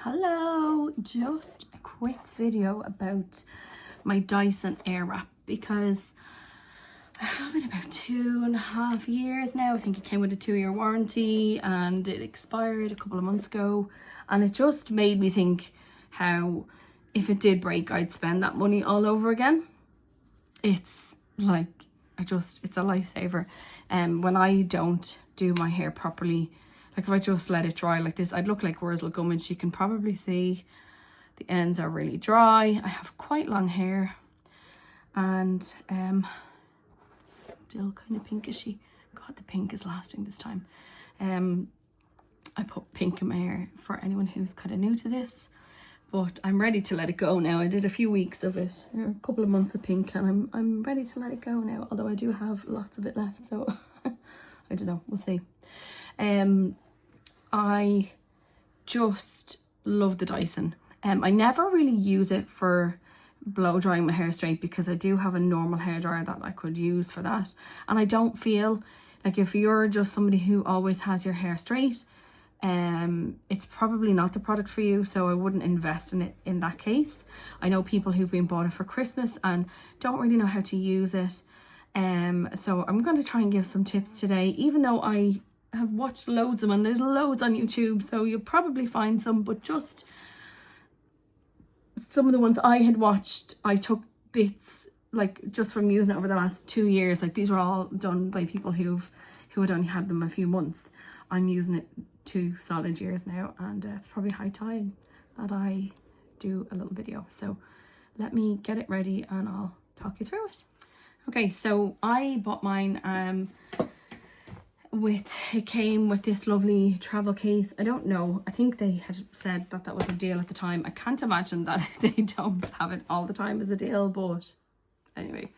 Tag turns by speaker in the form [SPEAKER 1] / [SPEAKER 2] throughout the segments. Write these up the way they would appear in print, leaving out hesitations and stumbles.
[SPEAKER 1] Hello, just a quick video about my Dyson Air Wrap because I have it about 2.5 years now. I think it came with a 2-year warranty and it expired a couple of months ago, and it just made me think how if it did break I'd spend that money all over again. It's like it's a lifesaver. When I don't do my hair properly, like if I just let it dry like this, I'd look like Wurzel Gummidge. You can probably see the ends are really dry. I have quite long hair and still kind of pinkishy. God, the pink is lasting this time. I put pink in my hair for anyone who's kind of new to this, but I'm ready to let it go now. I did a few weeks of it, a couple of months of pink, and I'm ready to let it go now, although I do have lots of it left, so I don't know, we'll see. I just love the Dyson. I never really use it for blow drying my hair straight because I do have a normal hairdryer that I could use for that, and I don't feel like if you're just somebody who always has your hair straight, it's probably not the product for you, so I wouldn't invest in it in that case. I know people who've been bought it for Christmas and don't really know how to use it, so I'm going to try and give some tips today, even though I have watched loads of them and there's loads on YouTube, so you'll probably find some, but just some of the ones I had watched, I took bits like just from using it over the last 2 years. Like these were all done by people who had only had them a few months. I'm using it 2 solid years now, and it's probably high time that I do a little video. So let me get it ready and I'll talk you through it. Okay, so I bought mine it came with this lovely travel case. I don't know, I think they had said that that was a deal at the time. I can't imagine that they don't have it all the time as a deal, but anyway,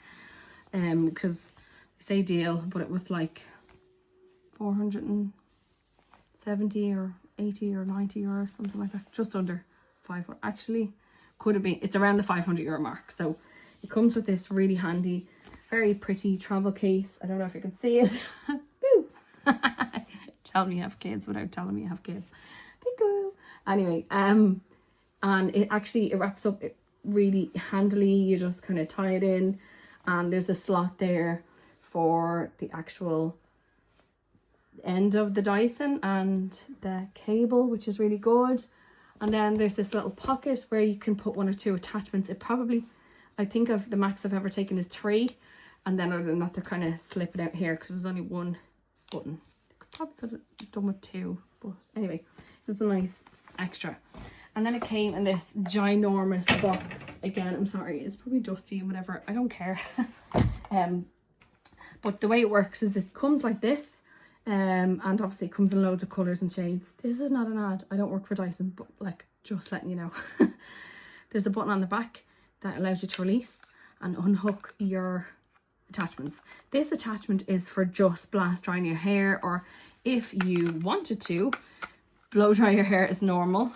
[SPEAKER 1] because they say deal, but it was like 470 or 80 or 90 or something like that, just under 500. Actually, could have been, it's around the 500 euro mark. So it comes with this really handy, very pretty travel case. I don't know if you can see it. Tell me you have kids without telling me you have kids. Anyway, and it wraps up really handily. You just kind of tie it in, and there's a slot there for the actual end of the Dyson and the cable, which is really good. And then there's this little pocket where you can put 1 or 2 attachments. I think of the max I've ever taken is 3, and then other than that they're kind of slipping out here because there's only 1 button. Probably could have done with 2, but anyway, it's a nice extra. And then it came in this ginormous box. Again, I'm sorry, it's probably dusty and whatever, I don't care. But the way it works is it comes like this, and obviously it comes in loads of colours and shades. This is not an ad, I don't work for Dyson, but like, just letting you know. There's a button on the back that allows you to release and unhook your attachments. This attachment is for just blast drying your hair, or if you wanted to blow dry your hair as normal.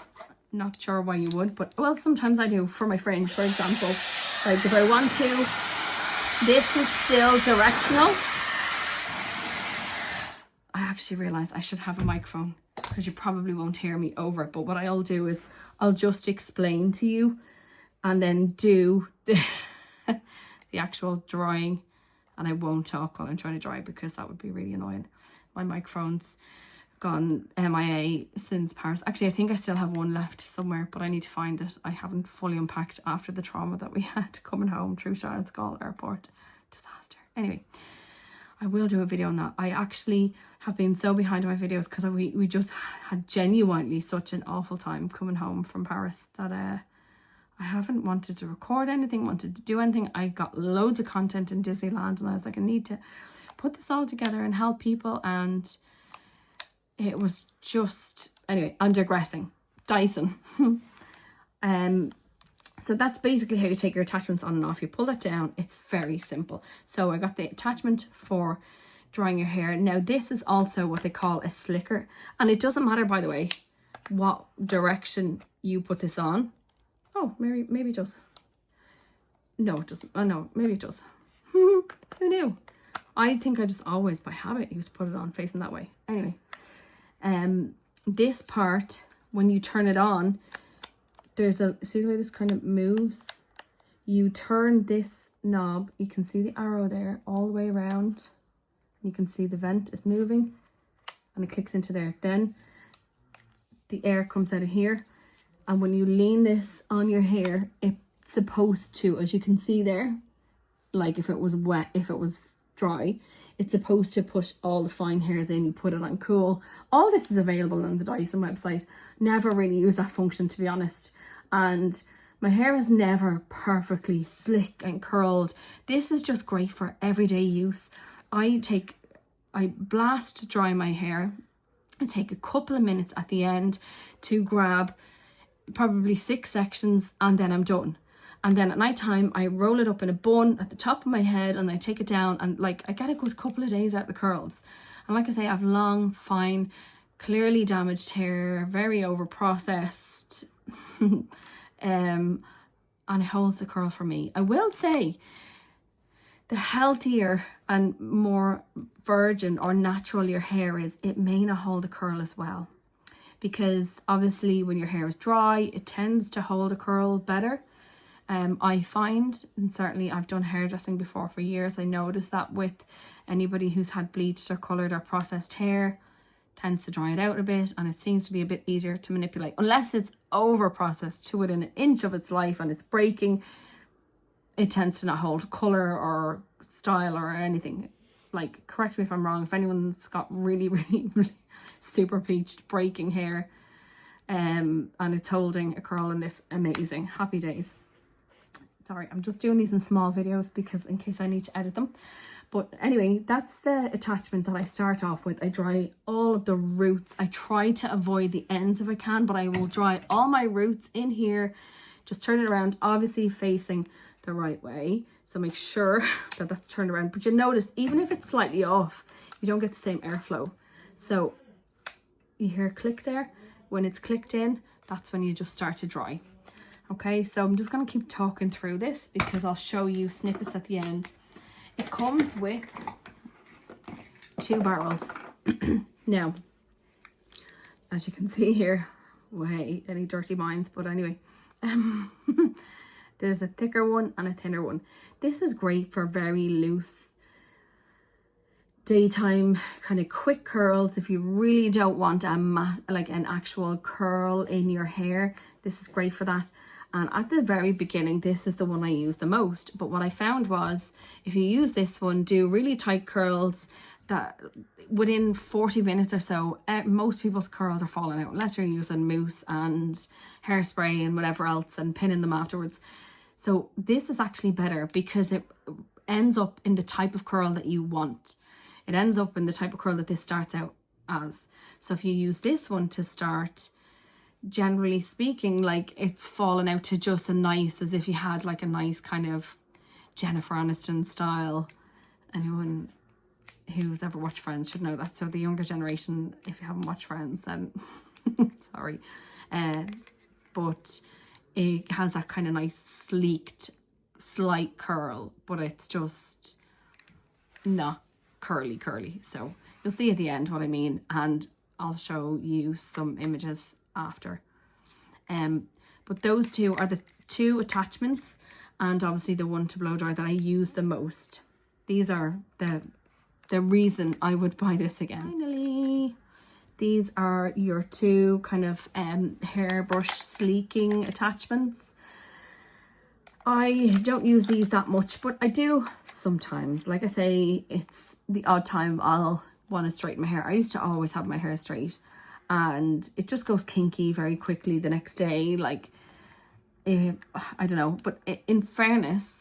[SPEAKER 1] Not sure why you would, but well, sometimes I do for my fringe, for example. Like if I want to. This is still directional. I actually realized I should have a microphone because you probably won't hear me over it, but what I'll do is I'll just explain to you and then do the actual drying. And I won't talk while I'm trying to dry because that would be really annoying. My microphone's gone MIA since Paris. Actually, I think I still have one left somewhere, but I need to find it. I haven't fully unpacked after the trauma that we had coming home through Charlotte Gaulle Airport. Disaster. Anyway, I will do a video on that. I actually have been so behind on my videos because we just had genuinely such an awful time coming home from Paris that I haven't wanted to record anything, wanted to do anything. I got loads of content in Disneyland and I was like, I need to put this all together and help people, and it was just, anyway, I'm digressing. Dyson. So that's basically how you take your attachments on and off. You pull that down, it's very simple. So I got the attachment for drying your hair. Now this is also what they call a slicker, and it doesn't matter, by the way, what direction you put this on. Oh, maybe it does. No, it doesn't. Oh, no, maybe it does. Who knew? I think I just always, by habit, used to put it on facing that way. Anyway, this part when you turn it on, there's a, see the way this kind of moves? You turn this knob, you can see the arrow there all the way around. You can see the vent is moving and it clicks into there. Then the air comes out of here, and when you lean this on your hair, it's supposed to, as you can see there, like if it was wet, if it was dry, it's supposed to put all the fine hairs in. You put it on cool. All this is available on the Dyson website. Never really use that function, to be honest. And my hair is never perfectly slick and curled. This is just great for everyday use. I blast dry my hair. I take a couple of minutes at the end to grab probably 6 sections, and then I'm done. And then at night time, I roll it up in a bun at the top of my head, and I take it down, and like I get a good couple of days out of the curls. And like I say, I have long, fine, clearly damaged hair, very over processed, and it holds the curl for me. I will say, the healthier and more virgin or natural your hair is, it may not hold a curl as well. Because obviously when your hair is dry, it tends to hold a curl better. I find, and certainly I've done hairdressing before for years, I noticed that with anybody who's had bleached or coloured or processed hair, tends to dry it out a bit, and it seems to be a bit easier to manipulate. Unless it's over processed to within an inch of its life and it's breaking, it tends to not hold colour or style or anything. Like, correct me if I'm wrong, if anyone's got really, really super bleached breaking hair and it's holding a curl in this, amazing, happy days. Sorry, I'm just doing these in small videos because in case I need to edit them. But anyway, that's the attachment that I start off with. I dry all of the roots. I try to avoid the ends if I can, but I will dry all my roots in here. Just turn it around, obviously facing the right way. So make sure that that's turned around. But you notice, even if it's slightly off, you don't get the same airflow. So you hear a click there. When it's clicked in, that's when you just start to dry. Okay, so I'm just going to keep talking through this because I'll show you snippets at the end. It comes with 2 barrels. Now, as you can see here, way any dirty minds, but anyway, there's a thicker one and a thinner one. This is great for very loose daytime kind of quick curls. If you really don't want like an actual curl in your hair, this is great for that. And at the very beginning, this is the one I use the most. But what I found was, if you use this one, do really tight curls, that within 40 minutes or so, most people's curls are falling out, unless you're using mousse and hairspray and whatever else and pinning them afterwards. So this is actually better because it ends up in the type of curl that you want. It ends up in the type of curl that this starts out as. So if you use this one to start, generally speaking, like it's fallen out to just a nice, as if you had like a nice kind of Jennifer Aniston style. Anyone who's ever watched Friends should know that. So the younger generation, if you haven't watched Friends, then sorry. But it has that kind of nice sleeked slight curl, but it's just not curly. So you'll see at the end what I mean, and I'll show you some images after. But those 2 are the 2 attachments, and obviously the one to blow dry that I use the most. These are the reason I would buy this again. Finally, these are your 2 kind of hairbrush sleeking attachments. I don't use these that much, but I do sometimes. Like I say, it's the odd time I'll want to straighten my hair. I used to always have my hair straight, and it just goes kinky very quickly the next day. Like, I don't know, but in fairness,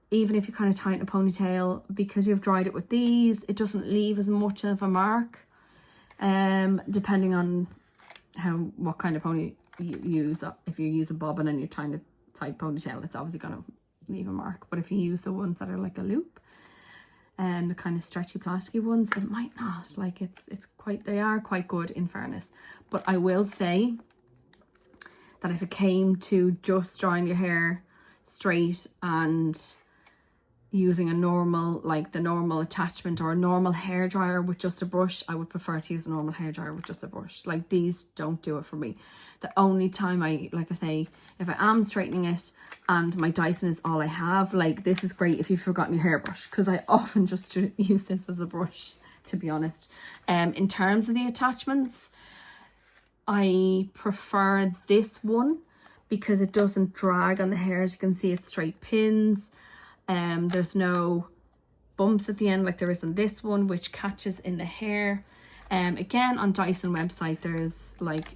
[SPEAKER 1] even if you kind of tighten a ponytail, because you've dried it with these, it doesn't leave as much of a mark, depending on what kind of pony you use. If you use a bobbin and you're trying to tight ponytail, it's obviously going to leave a mark. But if you use the ones that are like a loop, and the kind of stretchy plasticky ones, it might not. Like, they are quite good in fairness. But I will say that if it came to just drying your hair straight and using a normal, like the normal attachment or a normal hairdryer with just a brush, I would prefer to use a normal hairdryer with just a brush. Like these don't do it for me. The only time like I say, if I am straightening it and my Dyson is all I have, like this is great if you've forgotten your hairbrush, because I often just use this as a brush, to be honest. In terms of the attachments, I prefer this one because it doesn't drag on the hair. As you can see, it's straight pins. There's no bumps at the end like there is on this one, which catches in the hair. Again, on Dyson website, there's like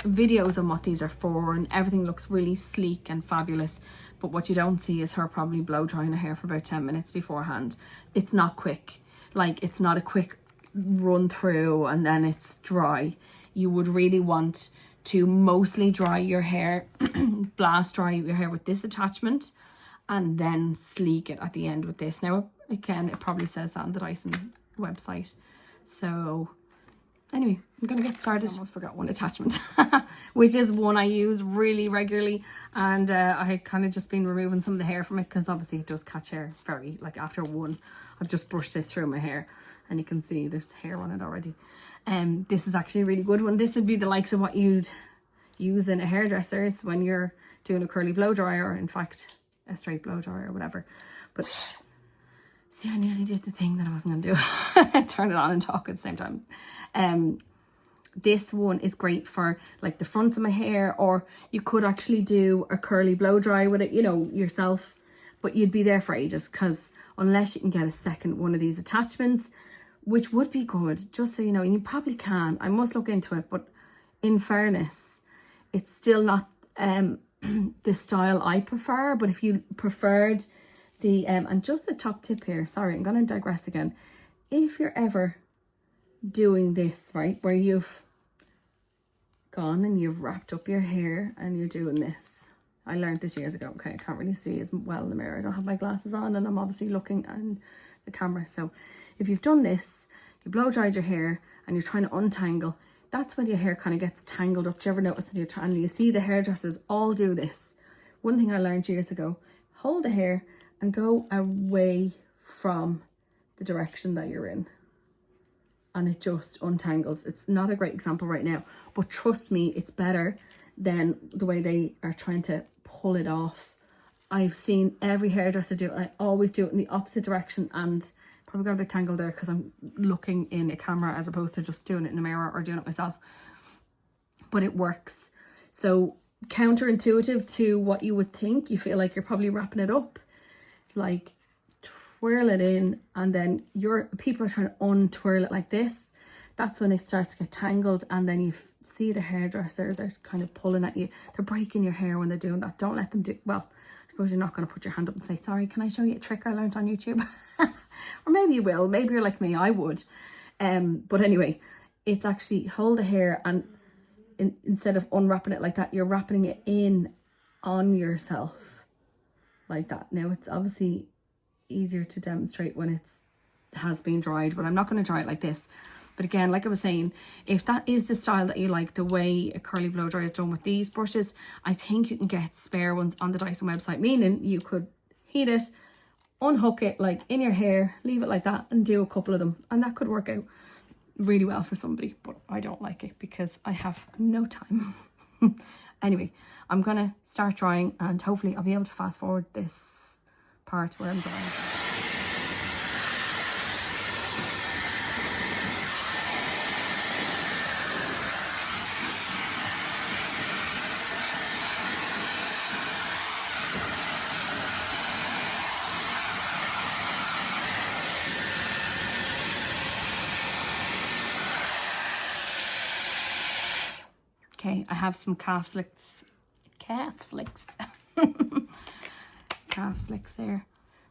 [SPEAKER 1] videos on what these are for, and everything looks really sleek and fabulous. But what you don't see is her probably blow drying her hair for about 10 minutes beforehand. It's not quick. Like, it's not a quick run through and then it's dry. You would really want to mostly dry your hair, blast dry your hair with this attachment, and then sleek it at the end with this. Now, again, it probably says that on the Dyson website. So anyway, I'm gonna get started. I almost forgot one attachment, which is one I use really regularly, and I had kind of just been removing some of the hair from it because obviously it does catch hair very, like after one. I've just brushed this through my hair and you can see there's hair on it already. This is actually a really good one. This would be the likes of what you'd use in a hairdresser's when you're doing a curly blow dryer, or in fact a straight blow dryer or whatever. But see, I nearly did the thing that I wasn't gonna do. Turn it on and talk at the same time. This one is great for like the fronts of my hair, or you could actually do a curly blow dry with it, you know, yourself, but you'd be there for ages, because unless you can get a second one of these attachments, which would be good, just so you know, you probably can. I must look into it, but in fairness, it's still not the style I prefer. But if you preferred the and just a top tip here, sorry, I'm gonna digress again. If you're ever doing this, right, where you've gone and you've wrapped up your hair and you're doing this, I learned this years ago. Okay, I can't really see as well in the mirror, I don't have my glasses on, and I'm obviously looking at the camera. So if you've done this, you blow dried your hair and you're trying to untangle, that's when your hair kind of gets tangled up. Do you ever notice that you're trying, and you see the hairdressers all do this? One thing I learned years ago, hold the hair and go away from the direction that you're in, and it just untangles. It's not a great example right now, but trust me, it's better than the way they are trying to pull it off. I've seen every hairdresser do it. I always do it in the opposite direction, and probably got a bit tangled there because I'm looking in a camera as opposed to just doing it in a mirror or doing it myself. But it works. So counterintuitive to what you would think, you feel like you're probably wrapping it up, like twirl it in, and then people are trying to untwirl it like this. That's when it starts to get tangled, and then you see the hairdresser, they're kind of pulling at you. They're breaking your hair when they're doing that. Don't let them do, well, I suppose you're not going to put your hand up and say, sorry, can I show you a trick I learned on YouTube? Or maybe you will, maybe you're like me, I would. But anyway, it's actually hold the hair, and instead of unwrapping it like that, you're wrapping it in on yourself like that. Now, it's obviously easier to demonstrate when it has been dried, but I'm not going to dry it like this. But again, like I was saying, if that is the style that you like, the way a curly blow dry is done with these brushes, I think you can get spare ones on the Dyson website, meaning you could heat it, unhook it like in your hair, leave it like that, and do a couple of them, and that could work out really well for somebody. But I don't like it because I have no time. Anyway, I'm gonna start drying, and hopefully I'll be able to fast forward this part where I'm drying. Okay, I have some calf slicks there,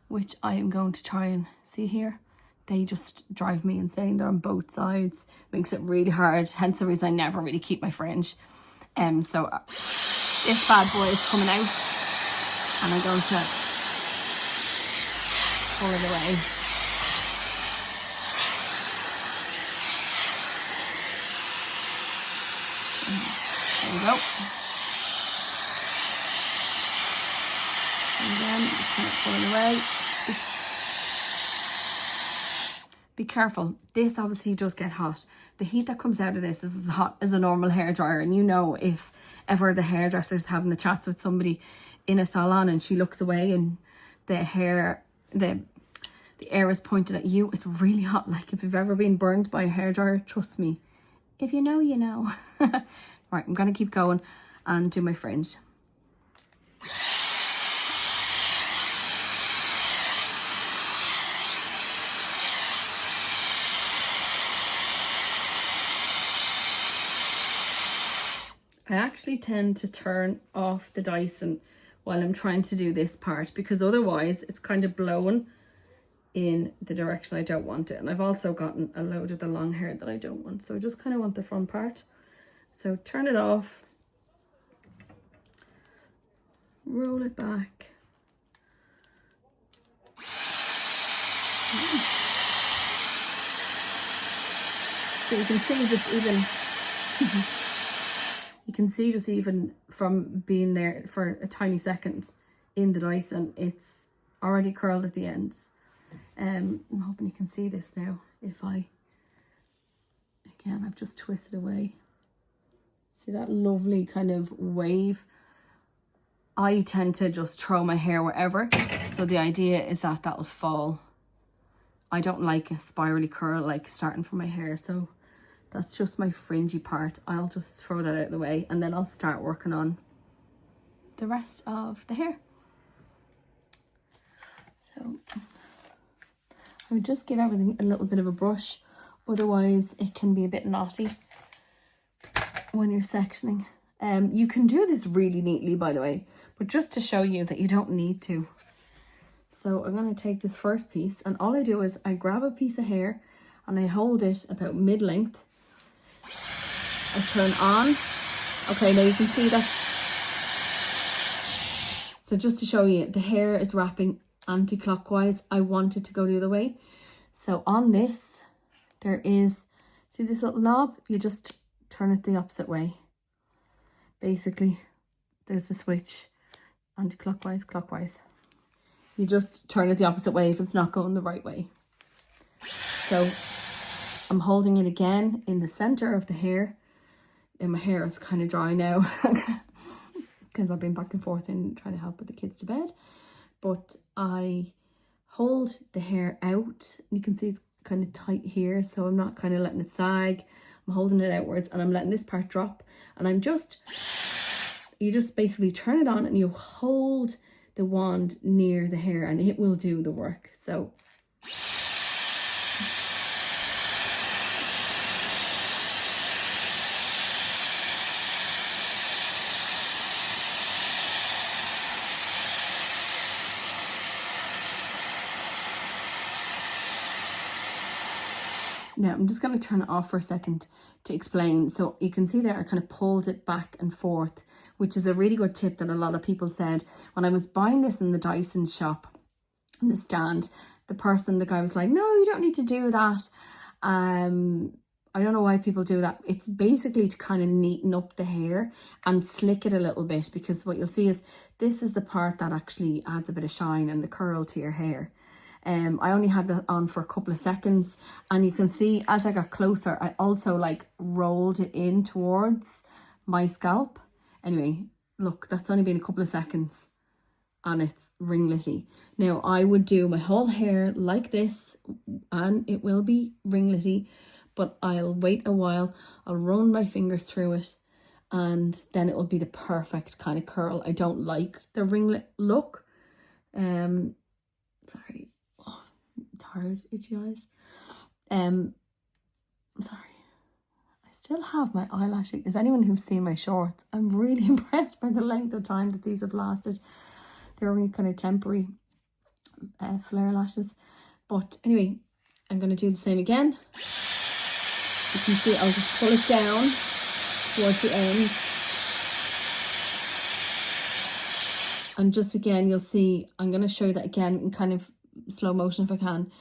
[SPEAKER 1] which I am going to try and see here. They just drive me insane. They're on both sides, makes it really hard, hence the reason I never really keep my fringe. So this bad boy is coming out, and I'm going to pull it away. There we go. And again, just kind of pulling away. Be careful. This obviously does get hot. The heat that comes out of this is as hot as a normal hairdryer. And you know, if ever the hairdresser's having the chats with somebody in a salon and she looks away and the air is pointed at you, it's really hot. Like if you've ever been burned by a hairdryer, trust me. If you know, you know. Right, I'm going to keep going and do my fringe. I actually tend to turn off the Dyson while I'm trying to do this part, because otherwise it's kind of blowing in the direction I don't want it. And I've also gotten a load of the long hair that I don't want, so I just kind of want the front part. So turn it off, roll it back. So you can see just even you can see just even from being there for a tiny second in the Dyson, it's already curled at the ends. I'm hoping you can see this now. If I, again, I've just twisted away. See that lovely kind of wave? I tend to just throw my hair wherever. So the idea is that that'll fall. I don't like a spirally curl like starting from my hair. So that's just my fringy part. I'll just throw that out of the way and then I'll start working on the rest of the hair. So I would just give everything a little bit of a brush, otherwise it can be a bit knotty when you're sectioning. You can do this really neatly, by the way, but just to show you that you don't need to. So I'm going to take this first piece, and all I do is I grab a piece of hair and I hold it about mid-length. I turn on. Okay, now you can see that. So just to show you, the hair is wrapping anti-clockwise. I want it to go the other way. So on this, there is, see this little knob? You just turn it the opposite way. Basically, there's a switch, anti-clockwise, clockwise. You just turn it the opposite way if it's not going the right way. So I'm holding it again in the center of the hair. And my hair is kind of dry now because I've been back and forth and trying to help with the kids to bed. But I hold the hair out. You can see it's kind of tight here, so I'm not kind of letting it sag. I'm holding it outwards and I'm letting this part drop. And I'm just, you just basically turn it on and you hold the wand near the hair and it will do the work. So now I'm just going to turn it off for a second to explain. So you can see there I kind of pulled it back and forth, which is a really good tip that a lot of people said. When I was buying this in the Dyson shop, in the stand, the guy was like, no, you don't need to do that. I don't know why people do that. It's basically to kind of neaten up the hair and slick it a little bit, because what you'll see is this is the part that actually adds a bit of shine and the curl to your hair. I only had that on for a couple of seconds, and you can see as I got closer, I also like rolled it in towards my scalp. Anyway, look, that's only been a couple of seconds and it's ringlety. Now I would do my whole hair like this and it will be ringlety, but I'll wait a while, I'll run my fingers through it, and then it will be the perfect kind of curl. I don't like the ringlet look. Sorry. Tired, itchy eyes. Sorry, I still have my eyelashes. If anyone who's seen my shorts, I'm really impressed by the length of time that these have lasted. They're only kind of temporary flare lashes, but anyway, I'm going to do the same again. You can see I'll just pull it down towards the end, and just again you'll see I'm going to show you that again in kind of slow motion if I can.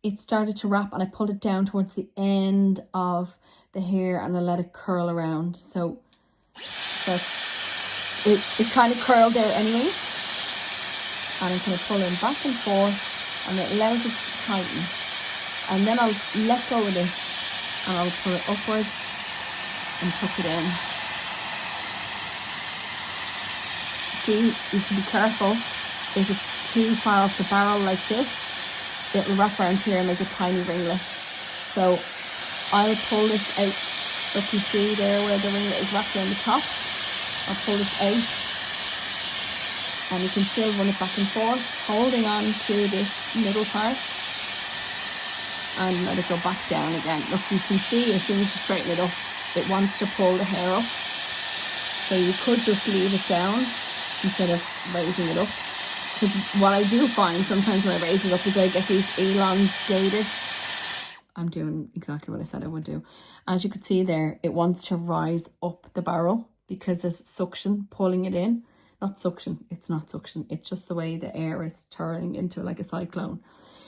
[SPEAKER 1] It started to wrap and I pulled it down towards the end of the hair and I let it curl around. So that's it kind of curled out anyway. and I'm kind of pulling back and forth, and it allows it to tighten. And then I'll let go of this and I'll pull it upwards and tuck it in. See, you need to be careful. If it's too far off the barrel like this, it'll wrap around here and make a tiny ringlet. So I'll pull this out. Look, you see there where the ringlet is wrapped around the top. I'll pull this out, and you can still run it back and forth, holding on to this middle part, and let it go back down again. Look, you can see as soon as you straighten it up, it wants to pull the hair up. So you could just leave it down instead of raising it up. Because what I do find sometimes when I raise it up is I get these elongated. I'm doing exactly what I said I would do. As you could see there, it wants to rise up the barrel because there's suction pulling it in. Not suction, it's not suction. It's just the way the air is turning into like a cyclone.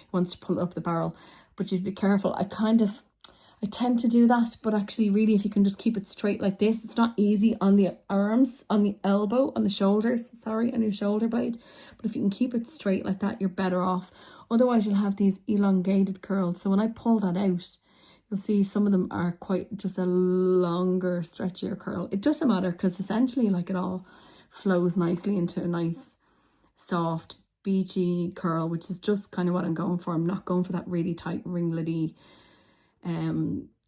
[SPEAKER 1] It wants to pull it up the barrel. But you have to be careful. I tend to do that, but actually really if you can just keep it straight like this, it's not easy on the arms, on the elbow, on the shoulders, sorry, on your shoulder blade. But if you can keep it straight like that, you're better off. Otherwise you'll have these elongated curls. So when I pull that out, you'll see some of them are quite just a longer, stretchier curl. It doesn't matter because essentially like it all flows nicely into a nice, soft, beachy curl, which is just kind of what I'm going for. I'm not going for that really tight, ringlety,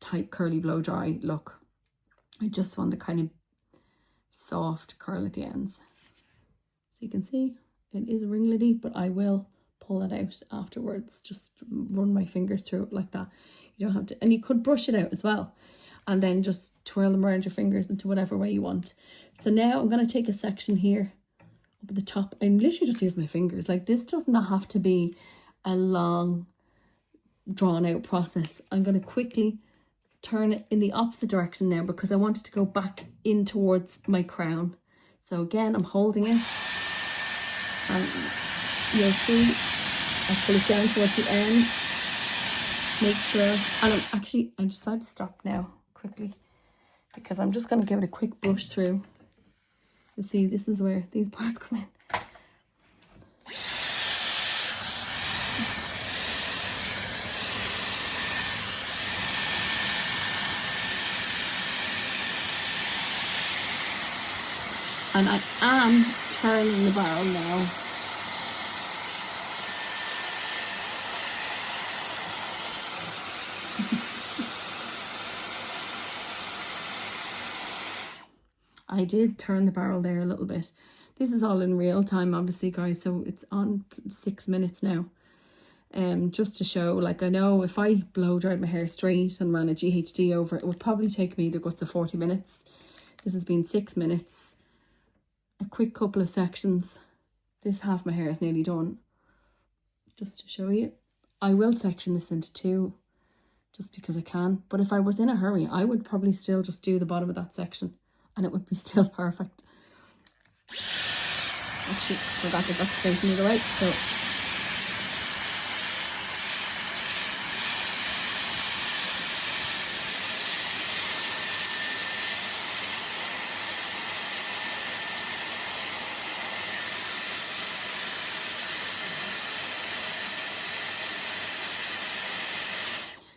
[SPEAKER 1] tight curly blow dry look. I just want the kind of soft curl at the ends. So you can see it is ringlety, but I will pull it out afterwards. Just run my fingers through it like that. You don't have to, and you could brush it out as well, and then just twirl them around your fingers into whatever way you want. So now I'm going to take a section here up at the top. I'm literally just using my fingers. Like, this does not have to be a long drawn out process. I'm going to quickly turn it in the opposite direction now because I want it to go back in towards my crown. So again, I'm holding it, and you'll see I pull it down towards the end. Make sure, and I decided to stop now quickly because I'm just going to give it a quick brush through. You see, this is where these parts come in. And I am turning the barrel now. I did turn the barrel there a little bit. This is all in real time, obviously, guys, so it's on 6 minutes now. Just to show, like, I know if I blow dried my hair straight and ran a GHD over it, it would probably take me the guts of 40 minutes. This has been 6 minutes. A quick couple of sections. This half my hair is nearly done. Just to show you. I will section this into 2 just because I can. But if I was in a hurry, I would probably still just do the bottom of that section and it would be still perfect. Actually, forgot that that's facing the other way. So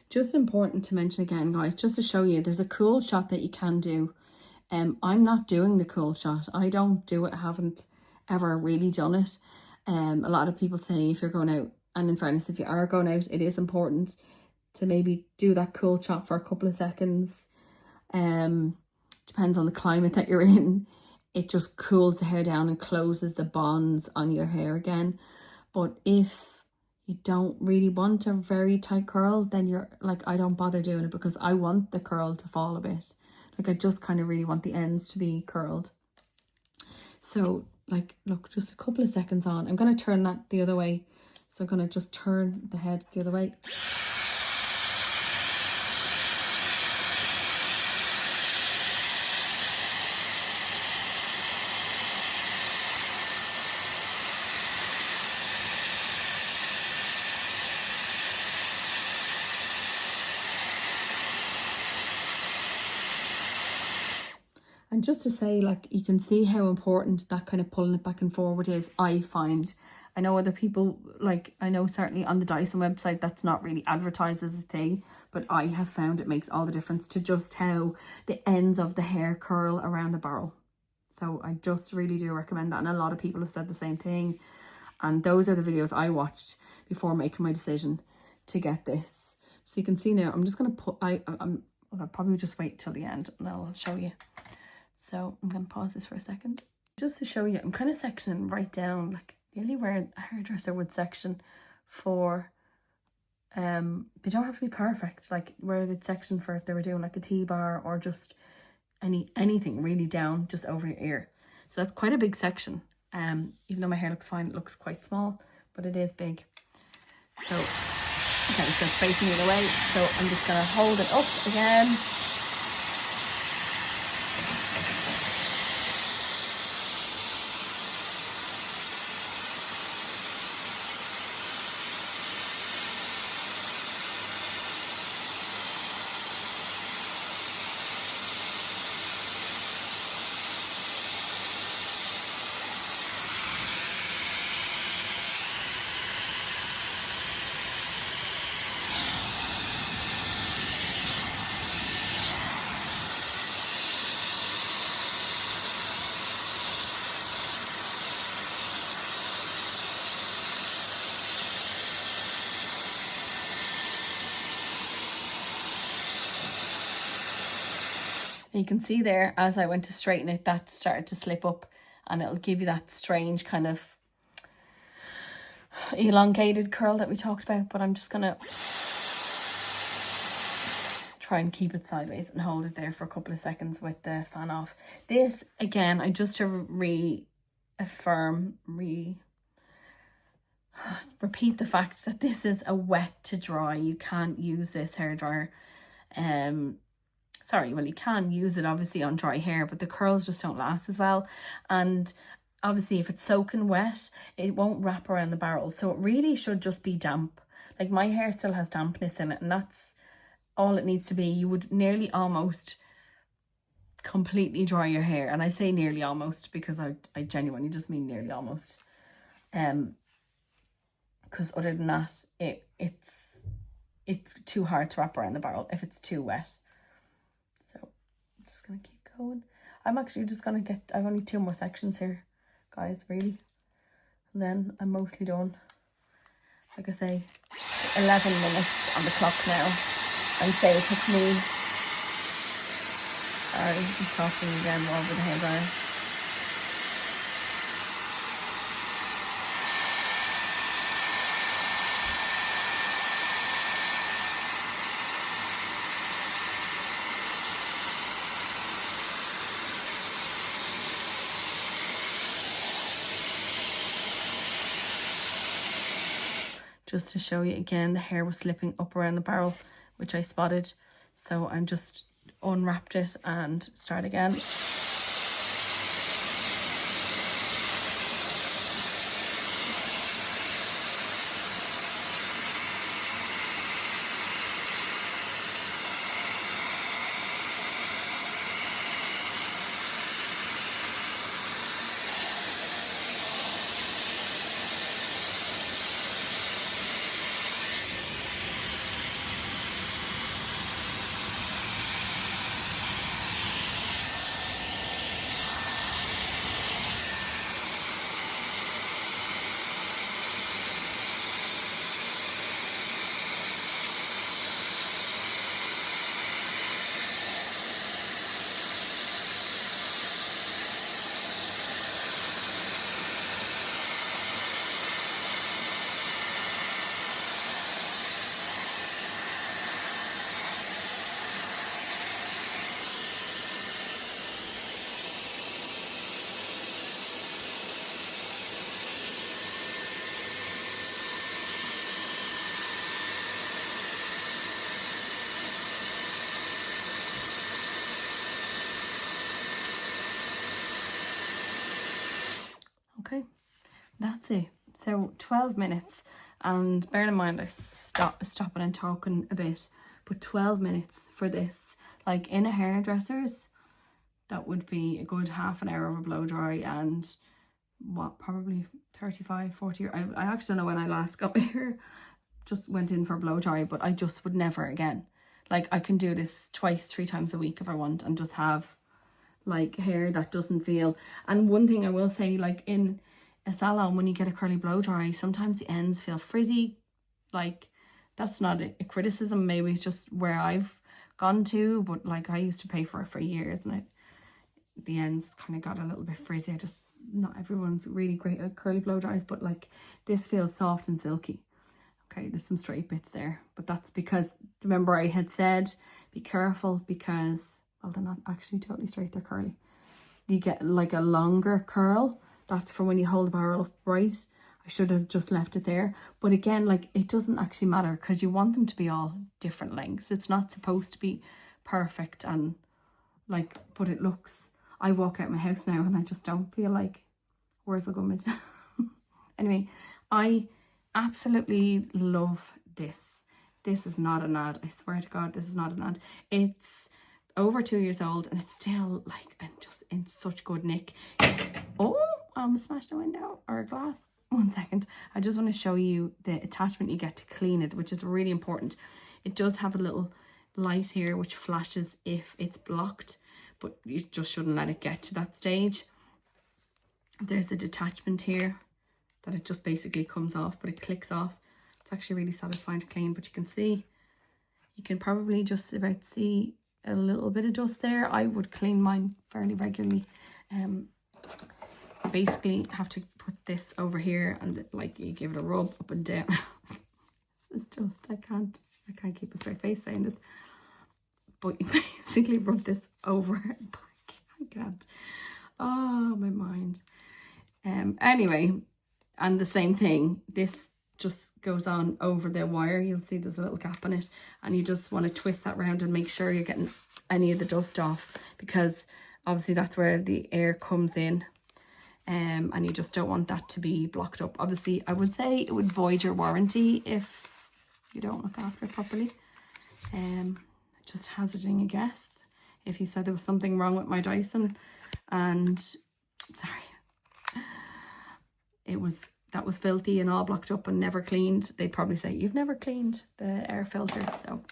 [SPEAKER 1] just important to mention again, guys, just to show you, there's a cool shot that you can do. I'm not doing the cool shot. I don't do it. I haven't ever really done it. A lot of people say if you're going out, and in fairness, if you are going out, it is important to maybe do that cool shot for a couple of seconds. Depends on the climate that you're in. It just cools the hair down and closes the bonds on your hair again. But if you don't really want a very tight curl, then you're like, I don't bother doing it because I want the curl to fall a bit. Like, I just kind of really want the ends to be curled. So, like, look, just a couple of seconds on. I'm going to turn that the other way. So I'm going to just turn the head the other way. And just to say, like, you can see how important that kind of pulling it back and forward is, I find. I know other people, like, I know certainly on the Dyson website that's not really advertised as a thing, but I have found it makes all the difference to just how the ends of the hair curl around the barrel. So I just really do recommend that, and a lot of people have said the same thing. And those are the videos I watched before making my decision to get this. So you can see now, I'm just going to put, I'll probably just wait till the end and I'll show you. So I'm going to pause this for a second. Just to show you, I'm kind of sectioning right down, like nearly where a hairdresser would section for, they don't have to be perfect, like where they'd section for if they were doing like a T-bar or just anything really down just over your ear. So that's quite a big section. Even though my hair looks fine, it looks quite small, but it is big. So, okay, so it's facing the other way. So I'm just gonna hold it up again. And you can see there, as I went to straighten it, that started to slip up, and it'll give you that strange kind of elongated curl that we talked about. But I'm just gonna try and keep it sideways and hold it there for a couple of seconds with the fan off. This, again, I just to repeat the fact that this is a wet to dry. You can't use this hairdryer. Sorry, well, you can use it obviously on dry hair, but the curls just don't last as well. And obviously if it's soaking wet, it won't wrap around the barrel. So it really should just be damp. Like, my hair still has dampness in it, and that's all it needs to be. You would nearly almost completely dry your hair. And I say nearly almost because I genuinely just mean nearly almost. Because other than that, it's too hard to wrap around the barrel if it's too wet. So I'm just gonna keep going. I'm actually just gonna I've only 2 more sections here, guys, really, and then I'm mostly done. Like I say, 11 minutes on the clock now, and say it took me, sorry, I'm talking again over the hairdryer. Just to show you again, the hair was slipping up around the barrel, which I spotted. So I just unwrapped it and start again. Okay, that's it. So 12 minutes, and bear in mind I stopping and talking a bit, but 12 minutes for this, like in a hairdresser's, that would be a good half an hour of a blow dry and what, probably 35, 40 years. I actually don't know when I last got my hair, just went in for blow dry, but I just would never again. Like, I can do this twice, 3 times a week if I want, and just have like hair that doesn't feel. And one thing I will say, like in a salon, when you get a curly blow dry, sometimes the ends feel frizzy. Like, that's not a criticism, maybe it's just where I've gone to, but like I used to pay for it for years, and the ends kind of got a little bit frizzy. Not everyone's really great at curly blow dries, but like this feels soft and silky. Okay, there's some straight bits there, but that's because, remember I had said be careful, because, well, they're not actually totally straight, they're curly. You get like a longer curl, that's for when you hold the barrel upright. I should have just left it there, but again, like, it doesn't actually matter, because you want them to be all different lengths. It's not supposed to be perfect, and like, but it looks, I walk out my house now and I just don't feel like, where's the gummit? Anyway, I absolutely love this. This is not an ad, I swear to God, this is not an ad. It's over 2 years old and it's still like, and just in such good nick. Oh, I almost smashed a window or a glass. 1 second. I just want to show you the attachment you get to clean it, which is really important. It does have a little light here which flashes if it's blocked, but you just shouldn't let it get to that stage. There's a detachment here that it just basically comes off, but it clicks off. It's actually really satisfying to clean, but you can see, you can probably just about see a little bit of dust there. I would clean mine fairly regularly. Basically have to put this over here and like you give it a rub up and down. This is just, I can't keep a straight face saying this, but you basically rub this over and back. I can't. Oh, my mind. Anyway, and the same thing, this just goes on over the wire. You'll see there's a little gap in it, and you just want to twist that round and make sure you're getting any of the dust off, because obviously that's where the air comes in. And you just don't want that to be blocked up. Obviously, I would say it would void your warranty if you don't look after it properly. Just hazarding a guess. If you said there was something wrong with my Dyson and, sorry, that was filthy and all blocked up and never cleaned, they'd probably say, you've never cleaned the air filter. So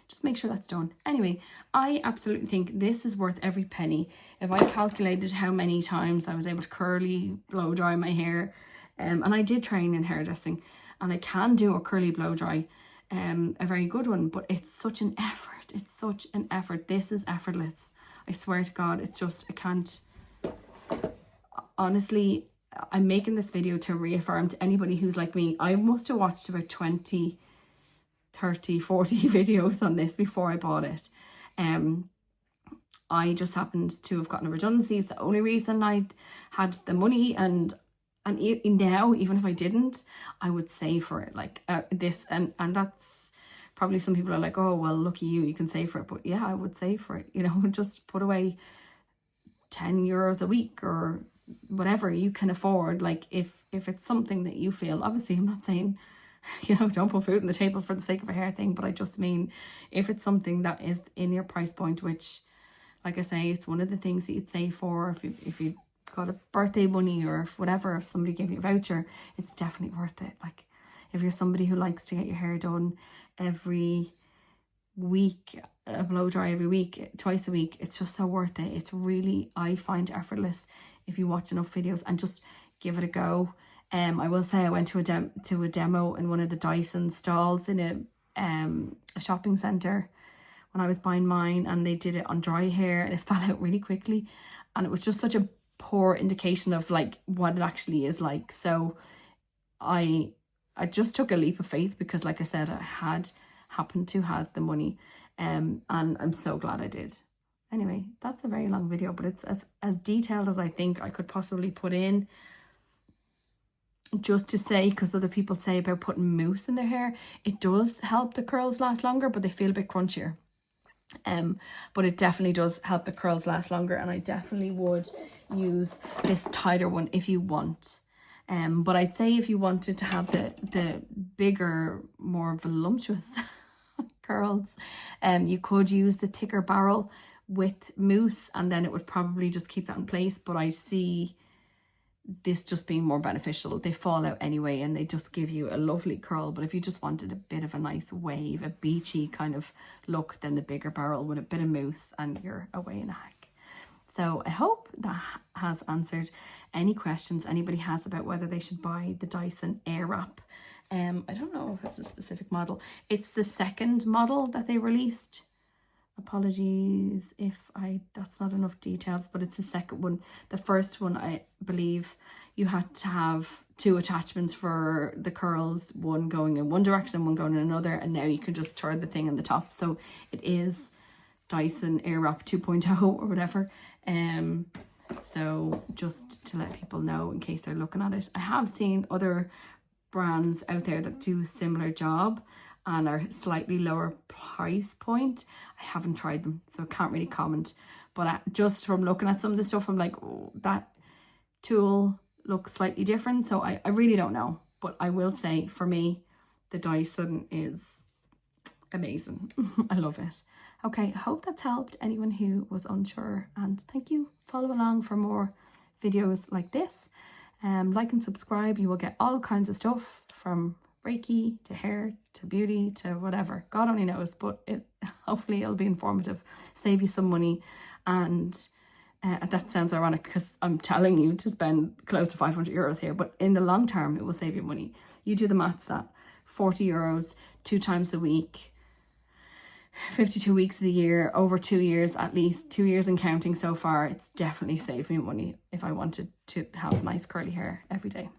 [SPEAKER 1] just make sure that's done. Anyway, I absolutely think this is worth every penny. If I calculated how many times I was able to curly blow dry my hair, and I did train in hairdressing, and I can do a curly blow dry, a very good one, but it's such an effort. It's such an effort. This is effortless. I swear to God, it's just, I can't, honestly, I'm making this video to reaffirm to anybody who's like me. I must have watched about 20, 30, 40 videos on this before I bought it. I just happened to have gotten a redundancy. It's the only reason I had the money, and now, even if I didn't, I would save for it, like this, and that's probably, some people are like, oh well, lucky you can save for it, but yeah, I would save for it, you know. Just put away 10 euros a week or whatever you can afford. Like, if it's something that you feel, obviously I'm not saying, you know, don't put food on the table for the sake of a hair thing, but I just mean, if it's something that is in your price point, which, like I say, it's one of the things that you'd save for, if you got a birthday money, or if whatever, if somebody gave you a voucher, it's definitely worth it. Like, if you're somebody who likes to get your hair done every week, a blow dry every week, twice a week, it's just so worth it. It's really, I find, effortless if you watch enough videos and just give it a go. I will say I went to a demo in one of the Dyson stalls in a shopping centre when I was buying mine, and they did it on dry hair and it fell out really quickly, and it was just such a poor indication of like what it actually is like. So I just took a leap of faith, because like I said, I had happened to have the money, and I'm so glad I did. Anyway, that's a very long video, but it's as detailed as I think I could possibly put in. Just to say, because other people say about putting mousse in their hair, it does help the curls last longer, but they feel a bit crunchier. But it definitely does help the curls last longer, and I definitely would use this tighter one if you want. But I'd say if you wanted to have the bigger, more voluptuous curls, you could use the thicker barrel with mousse, and then it would probably just keep that in place. But I see this just being more beneficial. They fall out anyway and they just give you a lovely curl. But if you just wanted a bit of a nice wave, a beachy kind of look, then the bigger barrel with a bit of mousse and you're away in a hack. So I hope that has answered any questions anybody has about whether they should buy the Dyson Air Wrap. I don't know if it's a specific model. It's the second model that they released. Apologies if that's not enough details, but it's the second one. The first one, I believe you had to have 2 attachments for the curls, one going in one direction, one going in another, and now you can just turn the thing on the top. So it is Dyson Air Wrap 2.0 or whatever. So just to let people know in case they're looking at it. I have seen other brands out there that do a similar job and are slightly lower price point. I haven't tried them, so I can't really comment. But just from looking at some of the stuff, I'm like, oh, that tool looks slightly different. So I really don't know. But I will say, for me, the Dyson is amazing. I love it. Okay, I hope that's helped anyone who was unsure. And thank you. Follow along for more videos like this. Like and subscribe. You will get all kinds of stuff from Reiki to hair to beauty to whatever. God only knows, but hopefully it'll be informative, save you some money. And that sounds ironic because I'm telling you to spend close to 500 euros here, but in the long term it will save you money. You do the maths, that 40 euros 2 times a week, 52 weeks of the year, over 2 years, at least 2 years and counting so far. It's definitely saved me money if I wanted to have nice curly hair every day.